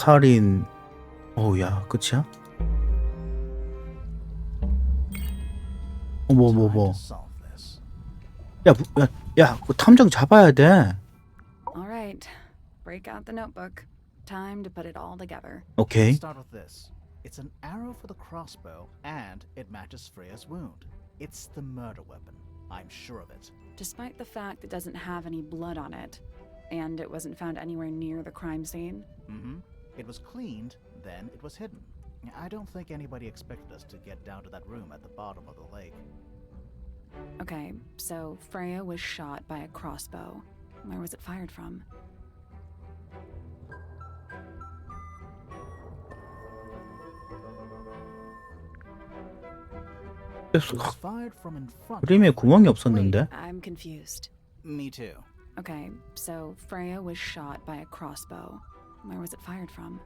살인. 어우야, 끝이야? 뭐. 야, 그 탐정 잡아야 돼. All right, break out the notebook. Time to put it all together. 오케이. Start with this. It's an arrow for the crossbow, and it matches Freya's wound. It's the murder weapon. I'm sure of it. Despite the fact it doesn't have any blood on it, and it wasn't found anywhere near the crime scene. It was cleaned, then it was hidden. I don't think anybody expected us to get down to that room at the bottom of the lake. Okay, so Freya was shot by a crossbow. Where was it fired from? It was fired from in front. 그림에 구멍이 Wait, 없었는데. I'm confused. Me too. Okay, so Freya was shot by a crossbow. Where was it fired from?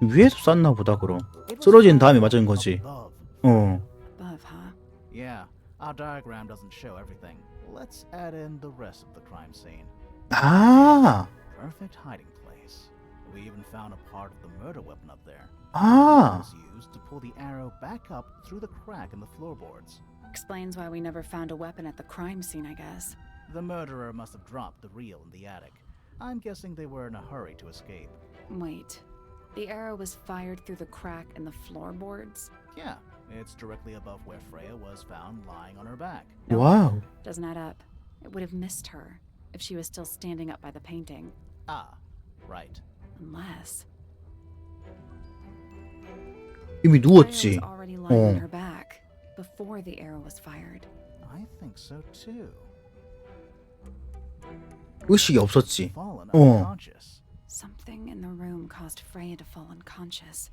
위에서 쐈나 보다 그럼. It was 쓰러진 다음에 fired 맞은 거지. above. Above, huh? Yeah, our diagram doesn't show everything. Let's add in the rest of the crime scene. 아, Perfect hiding place. We even found a part of the murder weapon up there. It 아, was used to pull the arrow back up through the crack in the floorboards. Explains why we never found a weapon at the crime scene, I guess. The murderer must have dropped the reel in the attic. I'm guessing they were in a hurry to escape. Wait, the arrow was fired through the crack in the floorboards? Yeah, it's directly above where Freya was found lying on her back. 와우. Doesn't add up. It would have missed her if she was still standing up by the painting. Ah, right. Unless 이미 Freya was 누웠지. already lying on her back before the arrow was fired. I think so too. 의식이 없었지. Fallen 어. unconscious. Something in the room caused Freya to fall unconscious.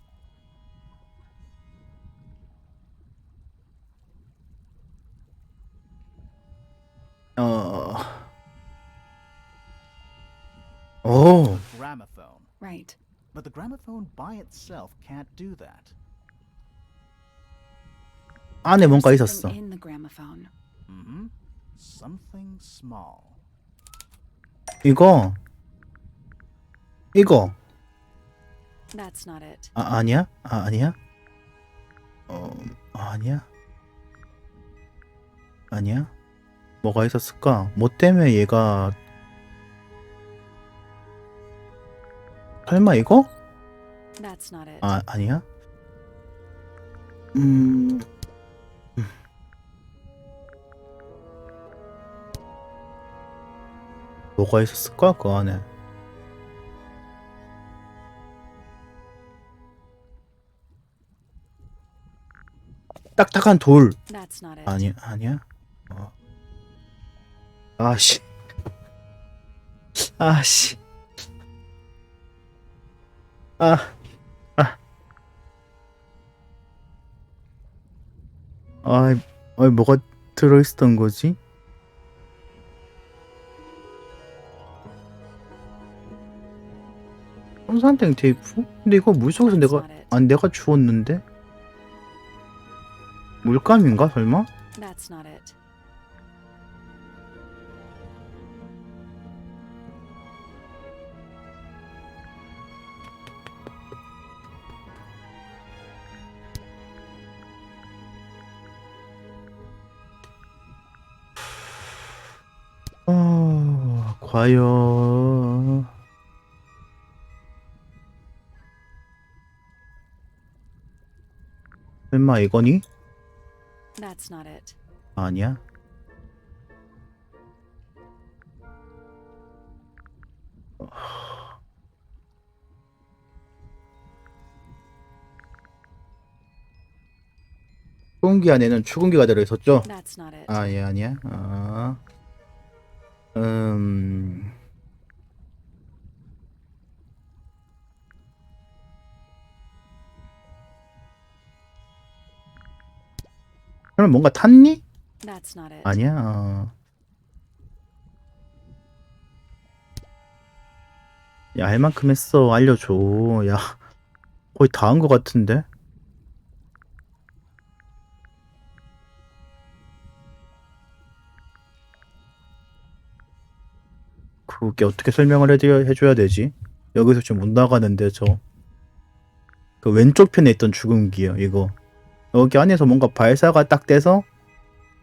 오, Gramophone. Right. But the gramophone by itself can't do that. 안에 뭔가 There's 있었어. something in the gramophone. Something small. 이거. That's not it. 아니야? 아니야? 아니야? 아니야? 뭐가 있었을까? 뭐 때문에 얘가 설마 이거? That's not it. 아니야? 뭐가 있었을까? 그 안에. 딱딱한 돌. That's not it. 아니야? 아씨. 아씨. 뭐가 들어있었던 거지? 솜사탕 테이프? 근데 이거 물속에서 내가 주웠는데? 물감인가 설마? That's not it. 과연 설마 이거니? That's not it. 아니야? 소음기 안에는 축음기가 들어있었죠? That's not it. 아니야. 그럼 뭔가 탔니? That's not it. 아니야. 야, 할 만큼 했어. 알려줘. 야, 거의 다 한 것 같은데? 그게 어떻게 설명을 해줘야 되지? 여기서 지금 못 나가는데 그 왼쪽 편에 있던 죽음기요 이거. 여기 안에서 뭔가 발사가 딱 돼서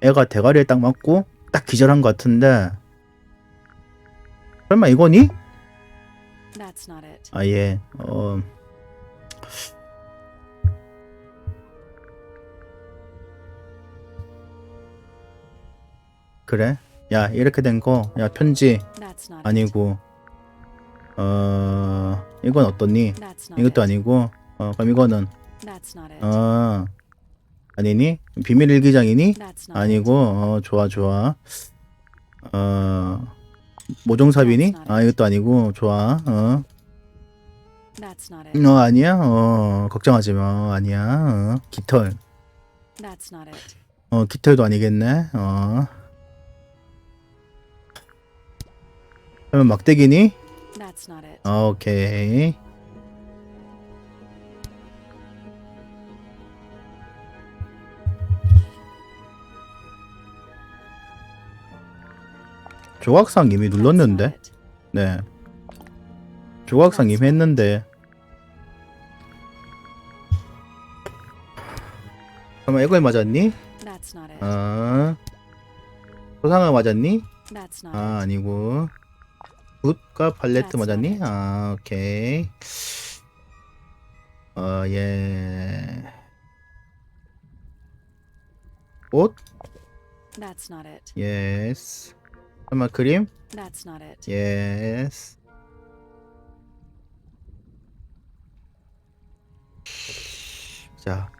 애가 대가리에 딱 맞고 딱 기절한 것 같은데 설마 이거니? That's not it. 아예 그래? 야 이렇게 된 거 야 편지 That's not it. 아니고 이건 어떠니? That's not 이것도 it. 아니고 그럼 이거는 That's not it. 아니니? 비밀 일기장이니? That's not 아니고 좋아 모종삽이니? 아 이것도 아니고 좋아 it. That's not it. 아니야 걱정하지 마 아니야 깃털 That's not it. 깃털도 아니겠네 그러면 막대기니? That's not it. 오케이 조각상 이미 That's 눌렀는데 not it. 네 조각상 이미 했는데 그러면 이걸 맞았니? That's not it. 소상을 맞았니? That's not 아 it. 아니고 굿과 팔레트 That's 맞았니? not it. 아 오케이 예 옷? That's not it. 예스 설마 그림? That's not it. 예스 자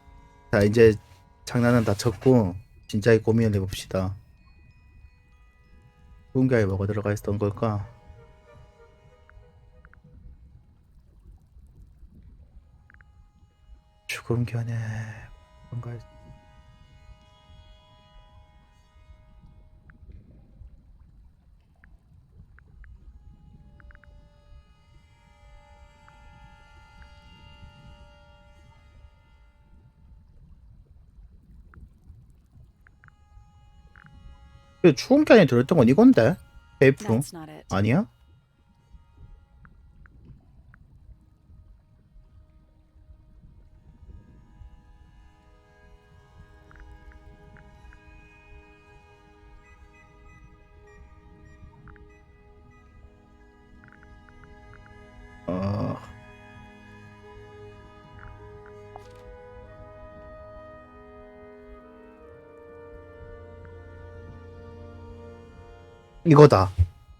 이제 장난은 다 쳤고 진짜의 고민을 해봅시다. 누군가에 뭐가 들어가 있었던 걸까? 죽음 견해 뭔가 죽음 견해 들었던 건 이건데 테이프 That's not it. 아니야? 이거다.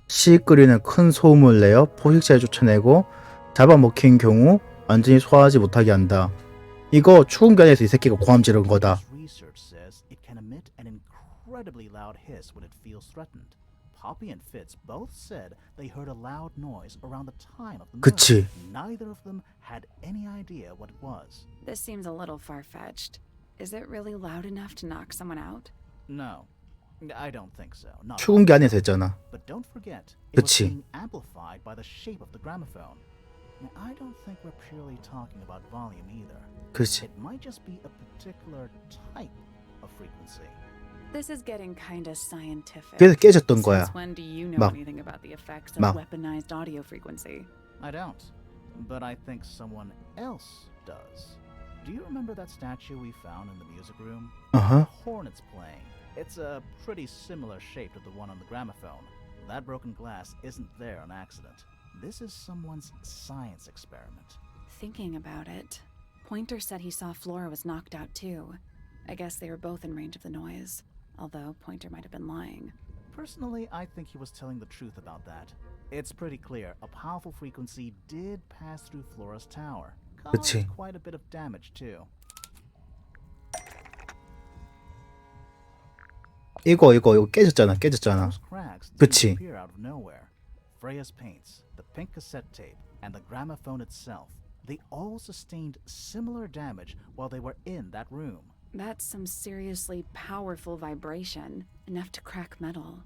시익거리는 큰 소음을 내어 포식자를 쫓아내고 잡아먹힌 경우 완전히 소화하지 못하게 한다. 이거 추운 견에서 이 새끼가 고함 지른 거다. Research says it can emit an incredibly loud hiss when it feels threatened. Poppy and Fitz both said they heard a loud noise around the time of the murder. 그치. Neither of them had any idea what it was. This seems a little far-fetched. Is it really loud enough to knock someone out? No, I don't think so. Not 추운 게 안에서 했잖아. But don't forget, it was 그치. being amplified by the shape of the gramophone. Now, I don't think we're purely talking about volume either. 그렇지. It might just be a particular type of frequency. This is getting kinda scientific. 그래서 깨졌던 거야. Since when do you know 막. anything about the effects of 막. weaponized audio frequency? I don't, but I think someone else does. Do you remember that statue we found in the music room? 어허. Hornets playing. It's a pretty similar shape to the one on the gramophone. That broken glass isn't there on accident. This is someone's science experiment. Thinking about it, Pointer said he saw Flora was knocked out too. I guess they were both in range of the noise, although Pointer might have been lying. Personally, I think he was telling the truth about that. It's pretty clear a powerful frequency did pass through Flora's tower. Caused 그치. quite a bit of damage too. 이거 깨졌잖아. Those cracks didn't 그치. appear out of nowhere. Freya's paints, the pink cassette tape, and the gramophone itself, they all sustained similar damage while they were in that room. That's some seriously powerful vibration, enough to crack metal,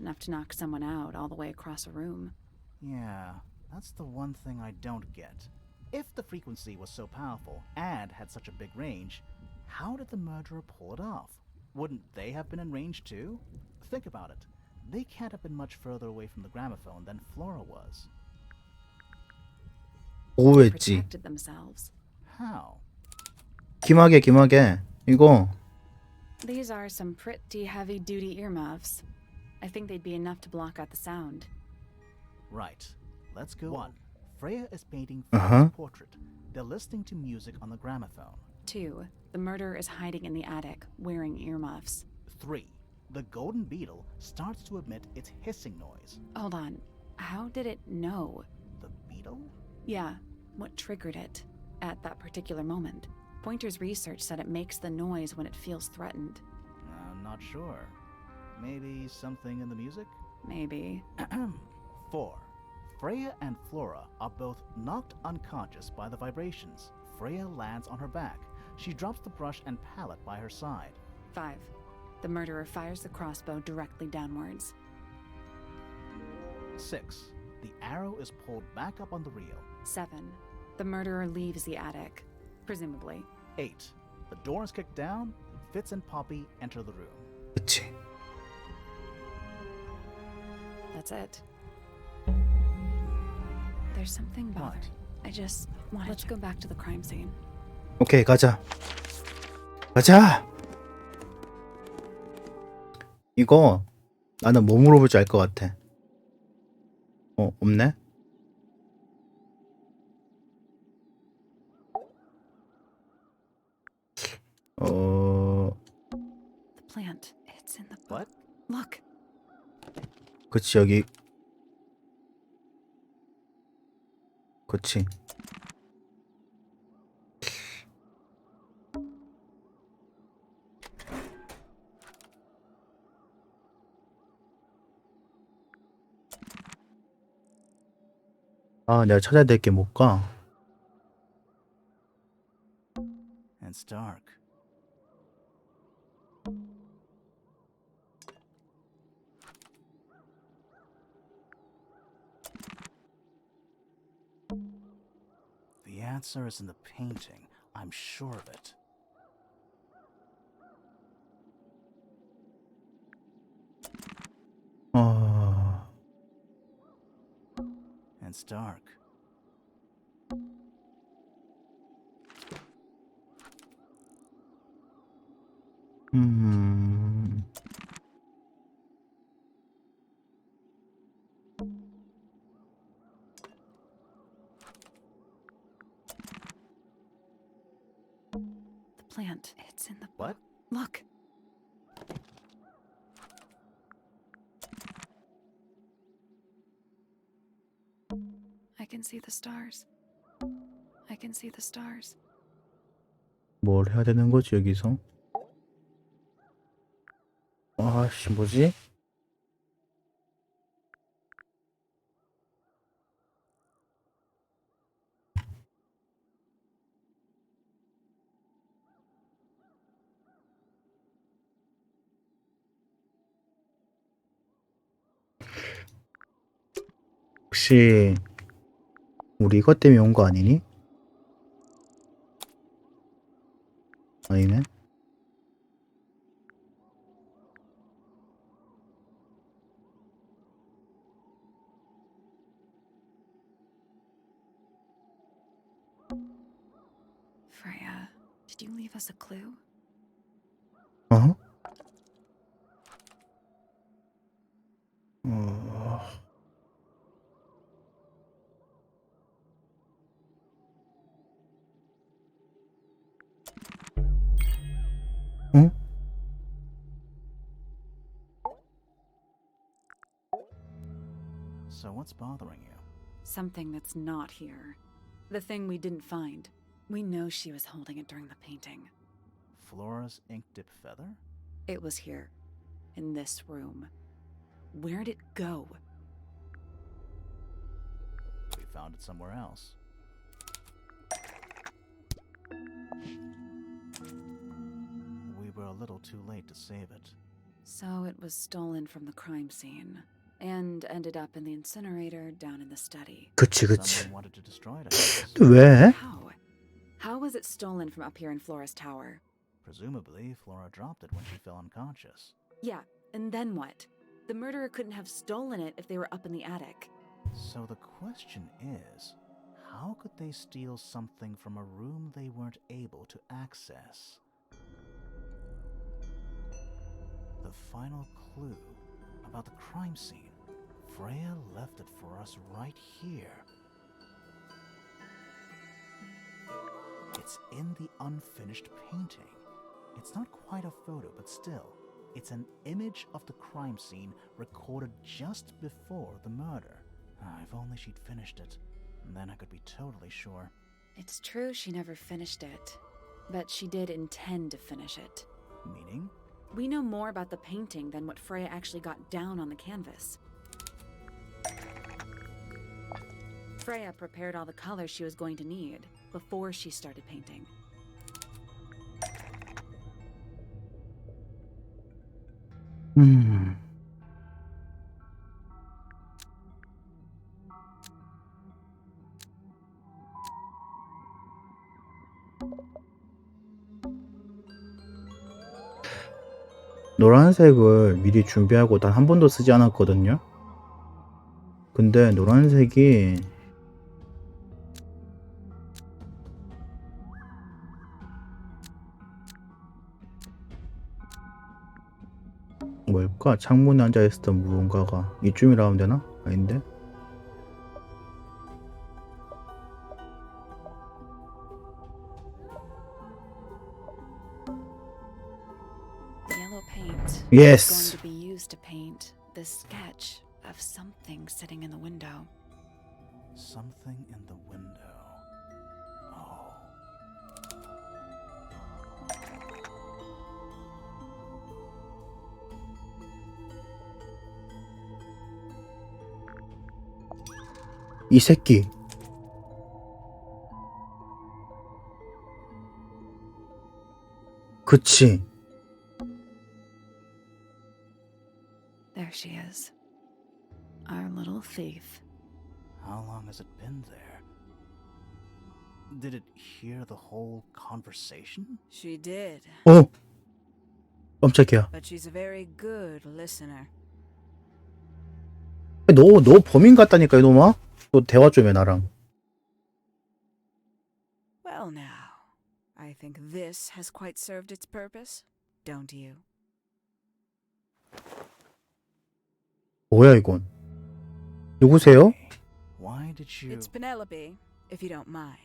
enough to knock someone out all the way across a room. Yeah, that's the one thing I don't get. If the frequency was so powerful and had such a big range, how did the murderer pull it off? Wouldn't they have been in range too? Think about it. They can't have been much further away from the gramophone than Flora was. 보호했지. Protected themselves. How? 김하게 이거 These are some pretty heavy-duty earmuffs. I think they'd be enough to block out the sound. Right. Let's go. 1. Freya is painting Uh-huh. Flora's portrait. They're listening to music on the gramophone. 2. The murderer is hiding in the attic, wearing earmuffs. 3. The golden beetle starts to emit its hissing noise. Hold on. How did it know? The beetle? Yeah, what triggered it at that particular moment? Pointer's research said it makes the noise when it feels threatened. I'm not sure. Maybe something in the music? Maybe. 4. Freya and Flora are both knocked unconscious by the vibrations. Freya lands on her back. She drops the brush and palette by her side. 5. The murderer fires the crossbow directly downwards. 6. The arrow is pulled back up on the reel. 7. The murderer leaves the attic, presumably. 8. The door is kicked down. Fitz and Poppy enter the room. 그치. That's it. There's something bothering. I just wanted. Let's go back to the crime scene. 오케이, 가자. 이거 나는 뭐 물어볼지 알 것 같아. 없네? The plant. It's in the book. What? Look. 그치, 여기. 그치. 아, 내가 찾아야 될 게 뭘까? It's dark. The answer is in the painting. I'm sure of it. It's dark. The plant. It's in the What? Look. I can see the stars. I can see the stars. 뭘 해야 되는 거지, 여기서? 아씨, 뭐지? 혹시 우리 이것 때문에 온 거 아니니? 아니네. Freya, did you leave us a clue? 어? 응? So what's bothering you? Something that's not here. The thing we didn't find. We know she was holding it during the painting. Flora's ink dip feather? It was here, in this room. Where'd it go? We found it somewhere else. We were a little too late to save it. So it was stolen from the crime scene and ended up in the incinerator down in the study. 그치. Someone wanted to destroy it, I guess. 왜? How? How was it stolen from up here in Flora's tower? Presumably, Flora dropped it when she fell unconscious. Yeah, and then what? The murderer couldn't have stolen it if they were up in the attic. So the question is, how could they steal something from a room they weren't able to access? The final clue about the crime scene. Freya left it for us right here. It's in the unfinished painting. It's not quite a photo, but still, it's an image of the crime scene recorded just before the murder. If only she'd finished it, then I could be totally sure. It's true she never finished it, but she did intend to finish it. Meaning? We know more about the painting than what Freya actually got down on the canvas. Freya prepared all the colors she was going to need before she started painting. 노란색을 미리 준비하고 단 한 번도 쓰지 않았거든요. 근데 노란색이 뭘까? 창문에 앉아있었던 무언가가 이쯤이라 하면 되나? 아닌데? The yellow paint Yes. is going to be used to paint the sketch of something sitting in the window. Something in the window. Oh. 이 새끼. 그치. There she is. Our little thief. How long has it been there? Did it hear the whole conversation? She did, 어! 깜짝이야. but she's a very good listener. 너 범인 같다니까, 이놈아? 너 대화 좀 해, 나랑. Well, now, I think this has quite served its purpose, don't you? 뭐야, 이건? 누구세요? Why did you... It's Penelope, if you don't mind.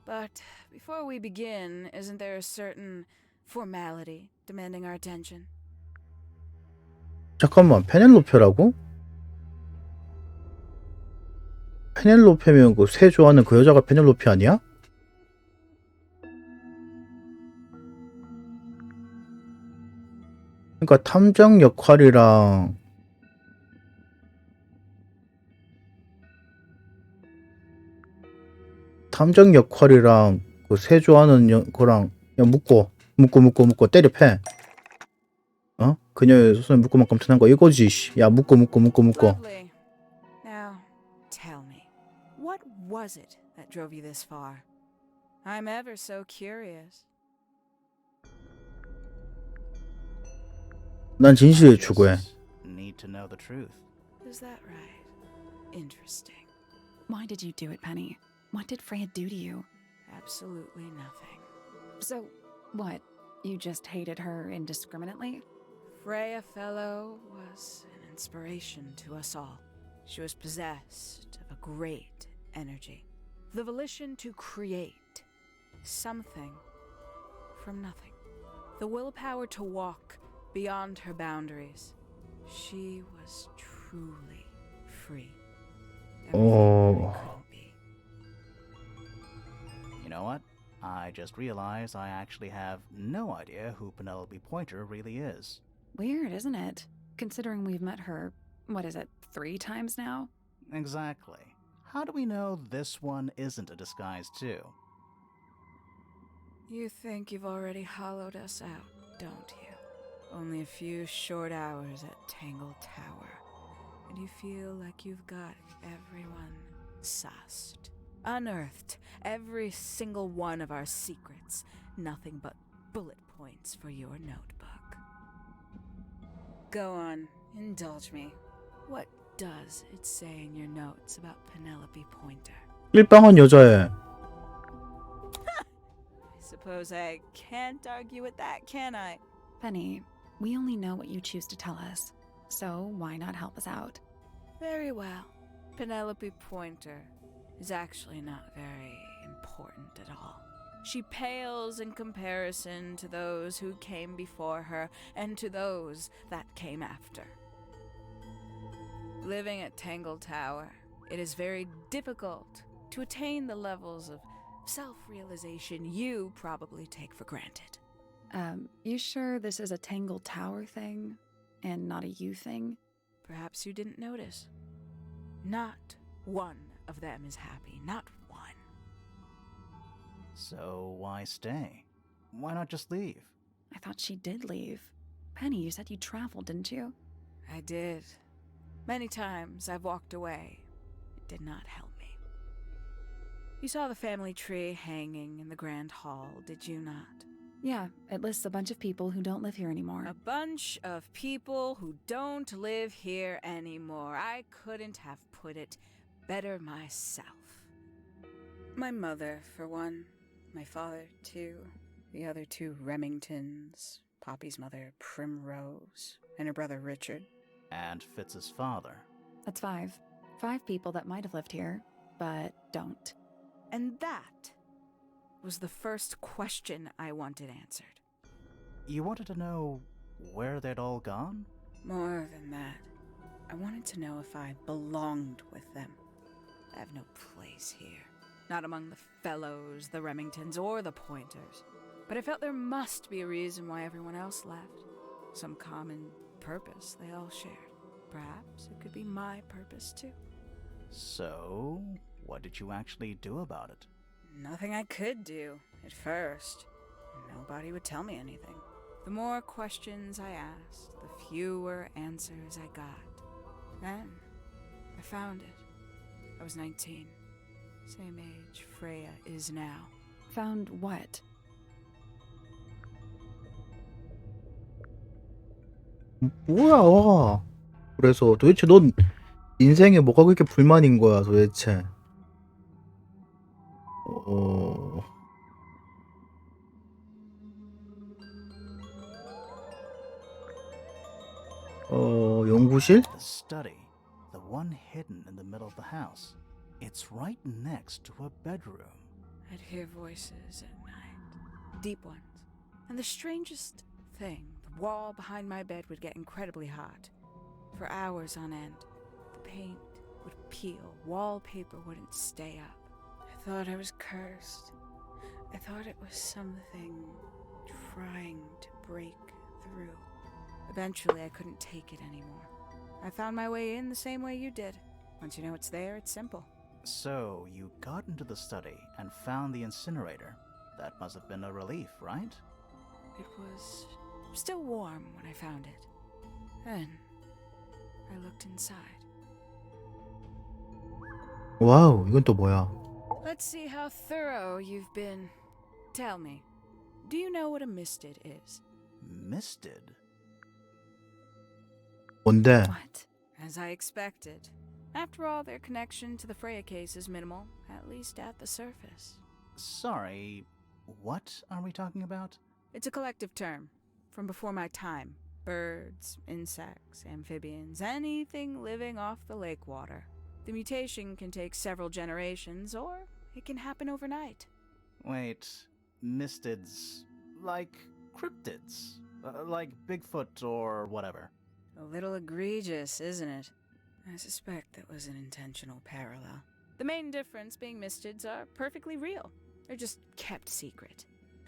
But before we begin, isn't there a certain formality demanding our attention? 잠깐만, 페넬로페라고? 페넬로페면 그 새 좋아하는 그 여자가 페넬로페 아니야? 그러니까 탐정 역할이랑 그 새 좋아하는 거랑 그냥 묶고 때려 패. 어? 그녀의 소설 묶고만큼 편한 거 이거지. 야 묶고. Lovely. Now, tell me, what was it that drove you this far? I'm ever so curious. 난 진실을 추구해. Need to know the truth. Is that right? Interesting. Why did you do it, Penny? What did Freya do to you? Absolutely nothing. So, what? You just hated her indiscriminately? Freya Fellow was an inspiration to us all. She was possessed of a great energy, the volition to create something from nothing, the willpower to walk beyond her boundaries. She was truly free. Everything that it couldn't be. You know what? I just realized I actually have no idea who Penelope Pointer really is. Weird, isn't it? Considering we've met her, 3 times now? Exactly. How do we know this one isn't a disguise too? You think you've already hollowed us out, don't you? Only a few short hours at Tangle Tower, and you feel like you've got everyone sussed. Unearthed every single one of our secrets. Nothing but bullet points for your notebook. Go on, Indulge me. What does it say in your notes about Penelope Pointer? 일방한 여자애. I suppose I can't argue with that, can I? Penny, we only know what you choose to tell us, so why not help us out? Very well. Penelope Pointer is actually not very important at all. She pales in comparison to those who came before her and to those that came after. Living at Tangle Tower, it is very difficult to attain the levels of self-realization you probably take for granted. You sure this is a Tangle Tower thing and not a you thing? Perhaps you didn't notice. Not one of them is happy, not one. So why stay? Why not just leave? I thought she did leave. Penny, you said you traveled, didn't you? I did. Many times I've walked away. It did not help me. You saw the family tree hanging in the grand hall, did you not? Yeah, it lists a bunch of people who don't live here anymore. A bunch of people who don't live here anymore. I couldn't have put it better myself. My mother, for one. My father, too. The other two Remingtons. Poppy's mother, Primrose. And her brother, Richard. And Fitz's father. That's 5. 5 people that might have lived here, but don't. And that was the first question I wanted answered. You wanted to know where they'd all gone? More than that, I wanted to know if I belonged with them. I have no place here. Not among the fellows, the Remingtons, or the Pointers. But I felt there must be a reason why everyone else left. Some common purpose they all shared. Perhaps it could be my purpose too. So, what did you actually do about it? Nothing I could do, at first. Nobody would tell me anything. The more questions I asked, the fewer answers I got. Then, I found it. I was 19. Same age Freya is now. Found what? 뭐야? 그래서 도대체 넌 인생에 뭐가 그렇게 불만인 거야, 도대체? 연구실? The study. The one hidden in the middle of the house. It's right next to her bedroom. I'd hear voices at night. Deep ones. And the strangest thing, the wall behind my bed would get incredibly hot. For hours on end. The paint would peel. Wallpaper wouldn't stay up. I thought I was cursed. I thought it was something trying to break through. Eventually, I couldn't take it anymore. I found my way in the same way you did. Once you know it's there, it's simple. So, you got into the study and found the incinerator. That must have been a relief, right? It was still warm when I found it. Then, I looked inside. 와우, 이건 또 뭐야? Let's see how thorough you've been. Tell me, do you know what a misted is? Misted? 뭔데? What? As I expected. After all, their connection to the Freya case is minimal, at least at the surface. Sorry, what are we talking about? It's a collective term, from before my time. Birds, insects, amphibians, anything living off the lake water. The mutation can take several generations, or it can happen overnight. Wait, mistids, like cryptids, like Bigfoot or whatever. A little egregious, isn't it? I suspect that was an intentional parallel. The main difference being mistids are perfectly real. They're just kept secret.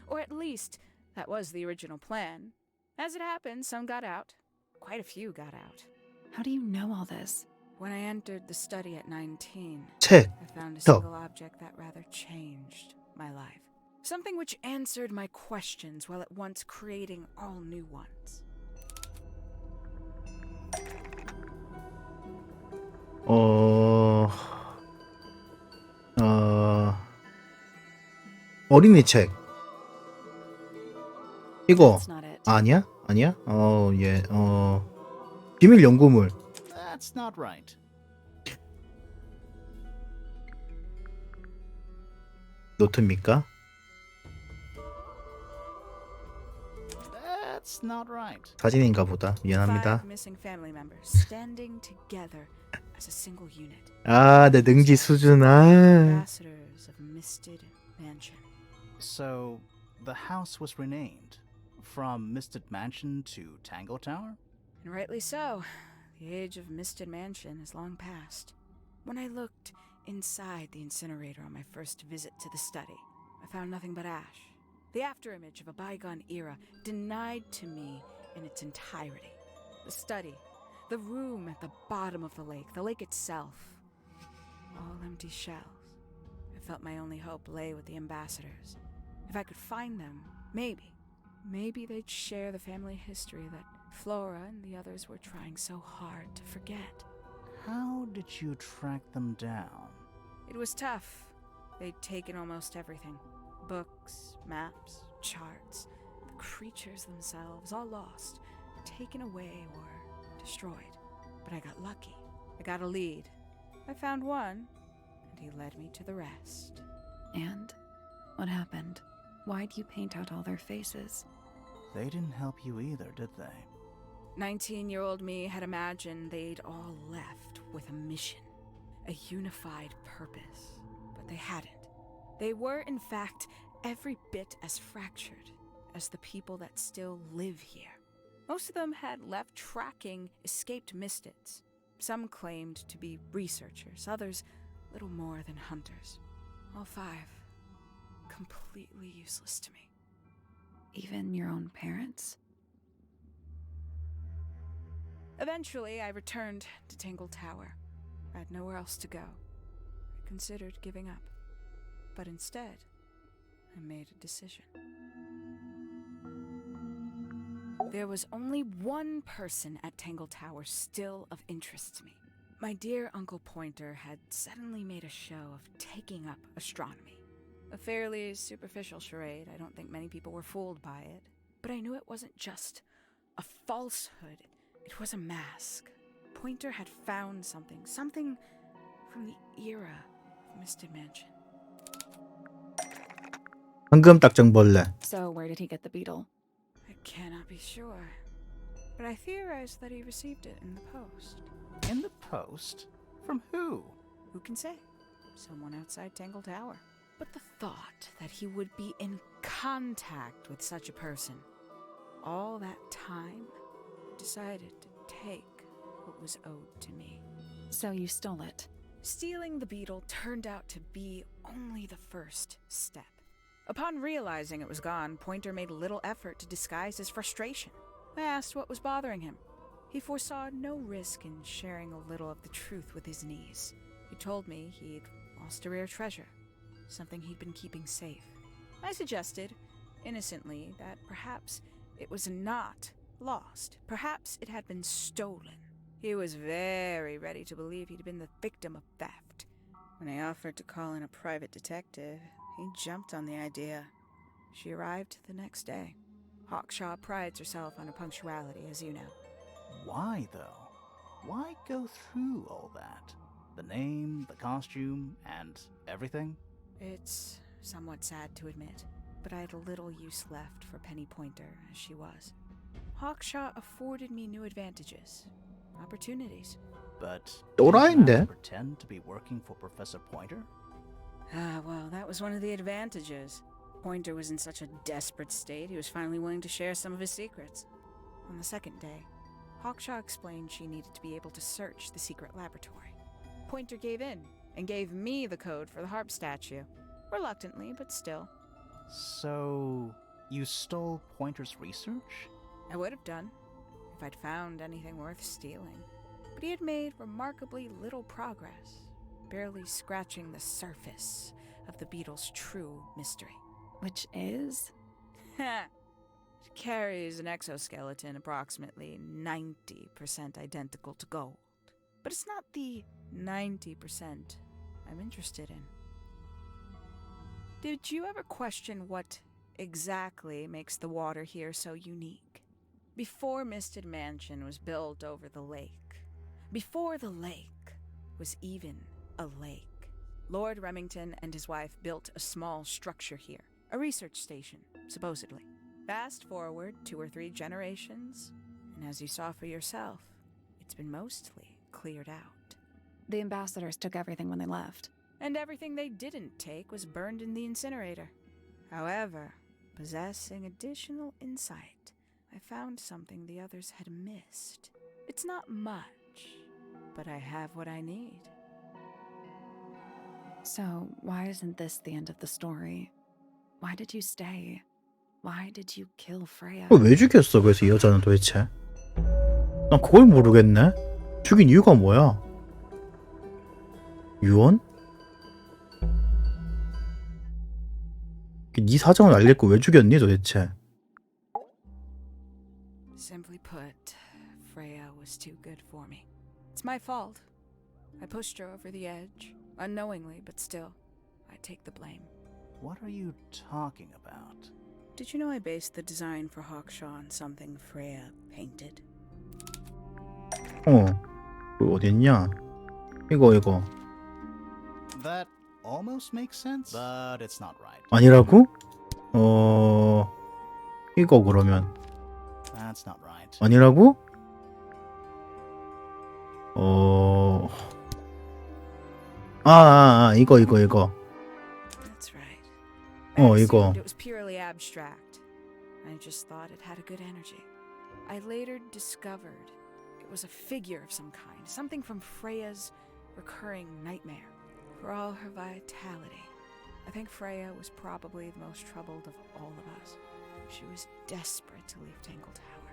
Or at least, that was the original plan. As it happened, some got out. Quite a few got out. How do you know all this? When I entered the study at 19, 책. I found a 더. single object that rather changed my life. Something which answered my questions while at once creating all new ones. 어린이 책. 이거 That's not it. 아니야? 아니야? 비밀 연구물. That's not right. 노트입니까? That's not right. 사진인가 보다. 미안합니다. Five missing family members standing together as a single unit. 아, 내 능지 수준. 아. Ambassadors of Misted Mansion. So, the house was renamed from Misted Mansion to Tangle Tower? And rightly so. The age of Misted Mansion is long past. When I looked inside the incinerator on my first visit to the study, I found nothing but ash. The afterimage of a bygone era denied to me in its entirety. The study, the room at the bottom of the lake itself, all empty shells. I felt my only hope lay with the ambassadors. If I could find them, maybe they'd share the family history that Flora and the others were trying so hard to forget. How did you track them down? It was tough. They'd taken almost everything. Books, maps, charts. The creatures themselves, all lost, taken away or destroyed. But I got lucky. I got a lead. I found one, and he led me to the rest. And what happened? Why'd you paint out all their faces? They didn't help you either, did they? 19-year-old me had imagined they'd all left with a mission, a unified purpose, but they hadn't. They were, in fact, every bit as fractured as the people that still live here. Most of them had left tracking escaped mystics. Some claimed to be researchers, others little more than hunters. All five completely useless to me. Even your own parents? Eventually, I returned to Tangle Tower. I had nowhere else to go. I considered giving up. But instead, I made a decision. There was only one person at Tangle Tower still of interest to me. My dear Uncle Pointer had suddenly made a show of taking up astronomy. A fairly superficial charade. I don't think many people were fooled by it. But I knew it wasn't just a falsehood. It was a mask. Pointer had found something from the era of Misted Mansion. 황금 딱정벌레. So where did he get the beetle? I cannot be sure, but I theorize that he received it in the post. In the post? From who? Who can say? Someone outside Tangle Tower. But the thought that he would be in contact with such a person, all that time, decided to take what was owed to me. So you stole it. Stealing the beetle turned out to be only the first step. Upon realizing it was gone, Pointer made little effort to disguise his frustration. I asked what was bothering him. He foresaw no risk in sharing a little of the truth with his niece. He told me he'd lost a rare treasure, something he'd been keeping safe. I suggested, innocently, that perhaps it was not lost. Perhaps it had been stolen. He was very ready to believe he'd been the victim of theft. When I offered to call in a private detective, he jumped on the idea. She arrived the next day. Hawkshaw prides herself on her punctuality, as you know. Why, though? Why go through all that? The name, the costume, and everything? It's somewhat sad to admit, but I had little use left for Penny Pointer as she was. Hawkshaw afforded me new advantages, opportunities. But 또라이인데? did you pretend to be working for Professor Pointer? Well, that was one of the advantages. Pointer was in such a desperate state, he was finally willing to share some of his secrets. On the second day, Hawkshaw explained she needed to be able to search the secret laboratory. Pointer gave in and gave me the code for the harp statue. Reluctantly, but still. So, you stole Pointer's research? I would have done, if I'd found anything worth stealing. But he had made remarkably little progress, barely scratching the surface of the beetle's true mystery. Which is? It carries an exoskeleton approximately 90% identical to gold. But it's not the 90% I'm interested in. Did you ever question what exactly makes the water here so unique? Before Misted Mansion was built over the lake, before the lake was even a lake, Lord Remington and his wife built a small structure here, a research station, supposedly. Fast forward 2 or 3 generations, and as you saw for yourself, it's been mostly cleared out. The ambassadors took everything when they left. And everything they didn't take was burned in the incinerator. However, possessing additional insight, I found something the others had missed. It's not much, but I have what I need. So, why isn't this the end of the story? Why did you stay? Why did you kill Freya? 왜 죽였어 그래서 이 여자는 도대체? 난 그걸 모르겠네. 죽인 이유가 뭐야? 유언? 네 사정을 알겠고 왜 죽였니 도대체? Simply put, Freya was too good for me. It's my fault. I pushed her over the edge, unknowingly, but still, I take the blame. What are you talking about? Did you know I based the design for Hawkshaw on something Freya painted? 그 어딨냐? 이거. That almost makes sense, but it's not right. 아니라고? 이거 그러면 That's not right. 아니라고? 이거. That's right. Oh, I 이거. assumed it was purely abstract. I just thought it had a good energy. I later discovered it was a figure of some kind, something from Freya's recurring nightmare. For all her vitality, I think Freya was probably the most troubled of all of us. She was desperate to leave Tangle Tower,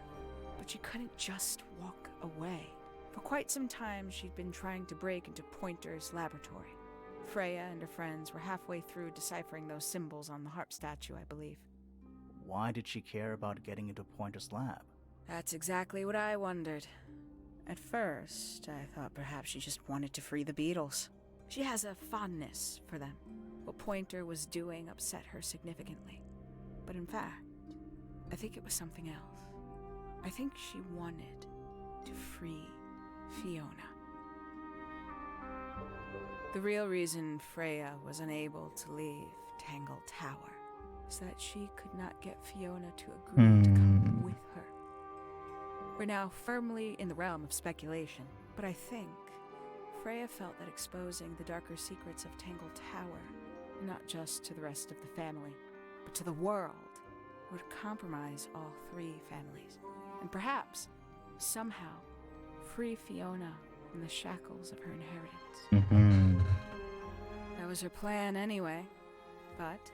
but she couldn't just walk away. For quite some time, she'd been trying to break into Pointer's laboratory. Freya and her friends were halfway through deciphering those symbols on the harp statue, I believe. Why did she care about getting into Pointer's lab? That's exactly what I wondered. At first, I thought perhaps she just wanted to free the Beatles. She has a fondness for them. What Pointer was doing upset her significantly. But in fact, I think it was something else. I think she wanted to free Fiona. The real reason Freya was unable to leave Tangle Tower is that she could not get Fiona to agree to come with her. We're now firmly in the realm of speculation, but I think Freya felt that exposing the darker secrets of Tangle Tower, not just to the rest of the family, but to the world, would compromise all 3 families, and perhaps, somehow, free Fiona from the shackles of her inheritance. That was her plan anyway, but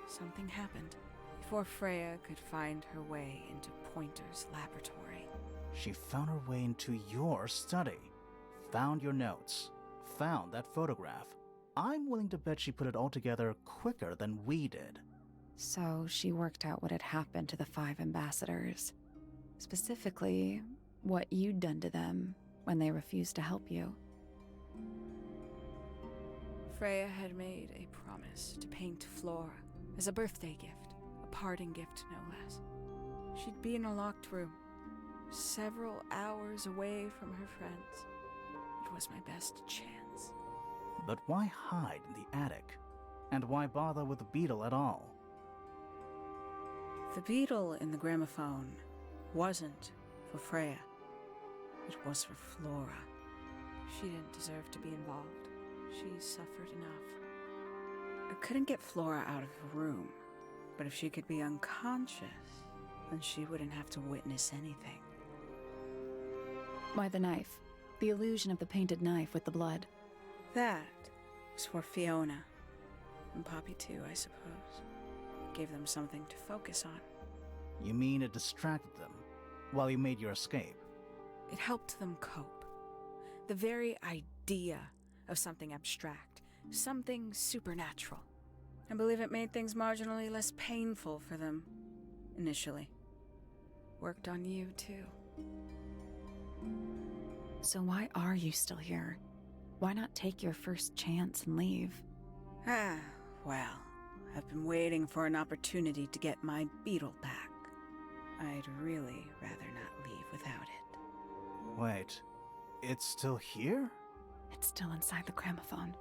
something happened before Freya could find her way into Pointer's laboratory. She found her way into your study, found your notes, found that photograph. I'm willing to bet she put it all together quicker than we did. So she worked out what had happened to the 5 ambassadors. Specifically, what you'd done to them when they refused to help you. Freya had made a promise to paint Flora as a birthday gift, a parting gift no less. She'd be in a locked room, several hours away from her friends. It was my best chance. But why hide in the attic? And why bother with the beetle at all? The beetle in the gramophone wasn't for Freya. It was for Flora. She didn't deserve to be involved. She suffered enough. I couldn't get Flora out of her room, but if she could be unconscious, then she wouldn't have to witness anything. Why the knife? The illusion of the painted knife with the blood. That was for Fiona. And Poppy too, I suppose. Gave them something to focus on. You mean it distracted them while you made your escape? It helped them cope. The very idea of something abstract, something supernatural. I believe it made things marginally less painful for them, initially. Worked on you, too. So why are you still here? Why not take your first chance and leave? Well, I've been waiting for an opportunity to get my beetle back. I'd really rather not leave without it. Wait, it's still here? It's still inside the gramophone.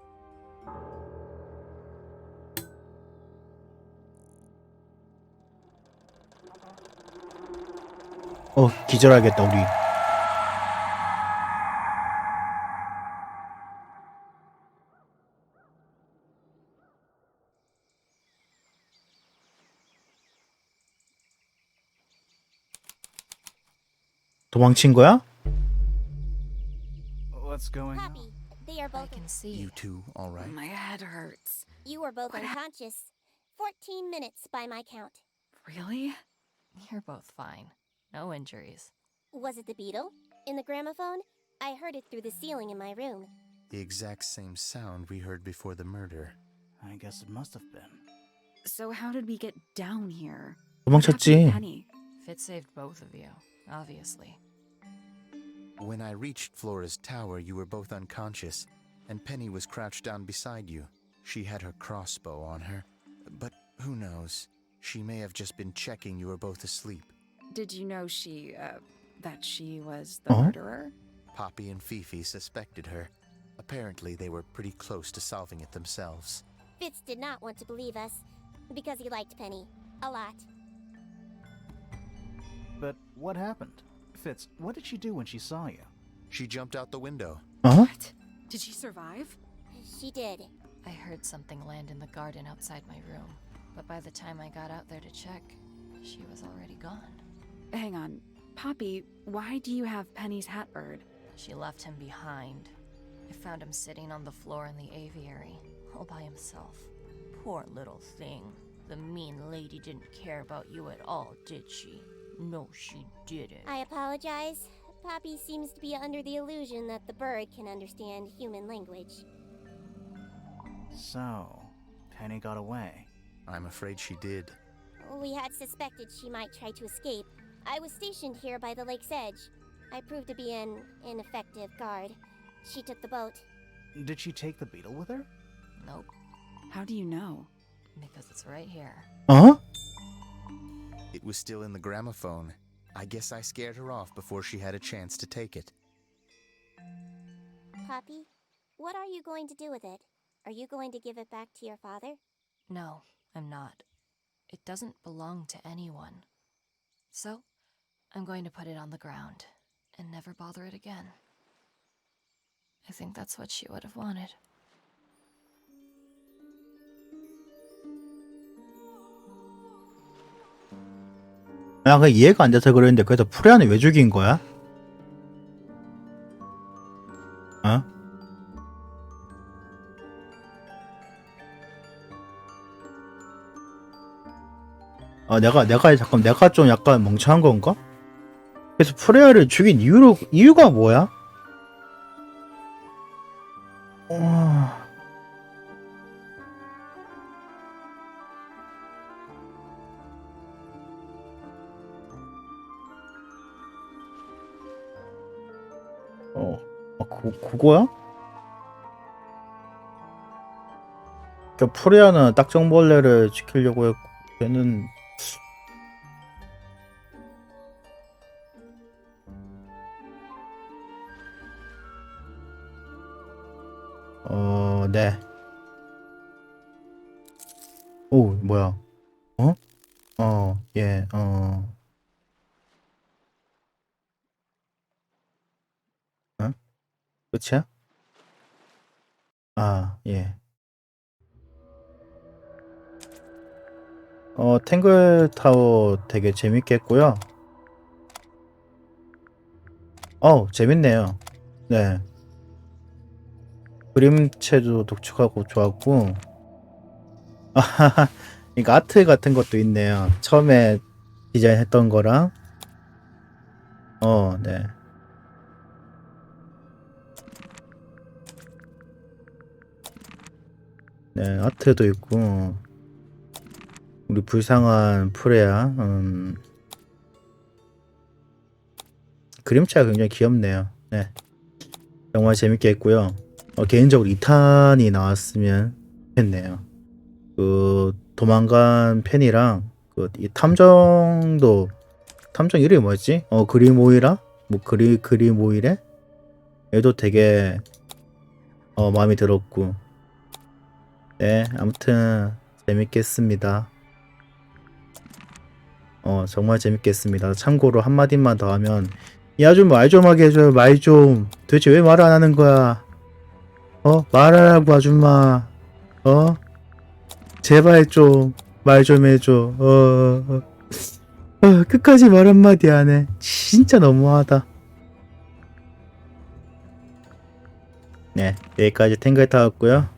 기절하겠다 우리. 도망친 거야? What's going on? Poppy, they are I both. can see. You two, all right? My head hurts. You were both What unconscious. 14 minutes by my count. Really? You're both fine. No injuries. Was it the beetle? In the gramophone? I heard it through the ceiling in my room. The exact same sound we heard before the murder. I guess it must have been. So how did we get down here? What happened to 도망쳤지. Penny? Fit saved both of you, obviously. When I reached Flora's tower, you were both unconscious, and Penny was crouched down beside you. She had her crossbow on her, but who knows? She may have just been checking you were both asleep. Did you know that she was the Uh-huh. murderer? Poppy and Fifi suspected her. Apparently, they were pretty close to solving it themselves. Fitz did not want to believe us because he liked Penny a lot. But what happened? Fitz, what did she do when she saw you? She jumped out the window. What? Did she survive? She did. I heard something land in the garden outside my room, but by the time I got out there to check, she was already gone. Hang on. Poppy, why do you have Penny's hat bird? She left him behind. I found him sitting on the floor in the aviary, all by himself. Poor little thing. The mean lady didn't care about you at all, did she? No, she didn't. I apologize. Poppy seems to be under the illusion that the bird can understand human language. So, Penny got away. I'm afraid she did. We had suspected she might try to escape. I was stationed here by the lake's edge. I proved to be an ineffective guard. She took the boat. Did she take the beetle with her? Nope, How do you know? because it's right here. 어? It was still in the gramophone. I guess I scared her off before she had a chance to take it. Poppy, what are you going to do with it? Are you going to give it back to your father? No, I'm not. It doesn't belong to anyone. So, I'm going to put it on the ground and never bother it again. I think that's what she would have wanted. 그 이해가 안 돼서 그러는데 그래서 프레아는 왜 죽인 거야? 어? 내가 좀 약간 멍청한 건가? 그래서 프레아를 죽인 이유가 뭐야? 그거야? 그 프레아는 딱정벌레를 지키려고 했고 걔는 네. 오, 뭐야? 예, 끝이야? 아, 예. 탱글 타워 되게 재밌게 했고요. 재밌네요. 네. 그림체도 독특하고 좋았고, 아하하, 이거 아트 같은 것도 있네요. 처음에 디자인했던 거랑, 네. 네, 아트도 있고, 우리 불쌍한 프레야, 그림체가 굉장히 귀엽네요. 네. 정말 재밌게 했고요. 개인적으로 2탄이 나왔으면 좋겠네요. 그 도망간 펜이랑 이 탐정도 탐정 이름이 뭐였지? 그리모이라? 뭐 그리모이래? 얘도 되게 마음에 들었고. 네, 아무튼 재밌겠습니다. 정말 재밌겠습니다. 참고로 한마디만 더 하면, 야, 좀 말 좀 하게 해줘요. 말 좀. 도대체 왜 말을 안 하는 거야? 말하라고, 아줌마. 제발 좀 말 좀 해줘. 끝까지 말 한마디 안 해. 진짜 너무하다. 네, 여기까지 탱글 타왔고요.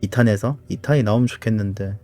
2탄에서 2탄이 나오면 좋겠는데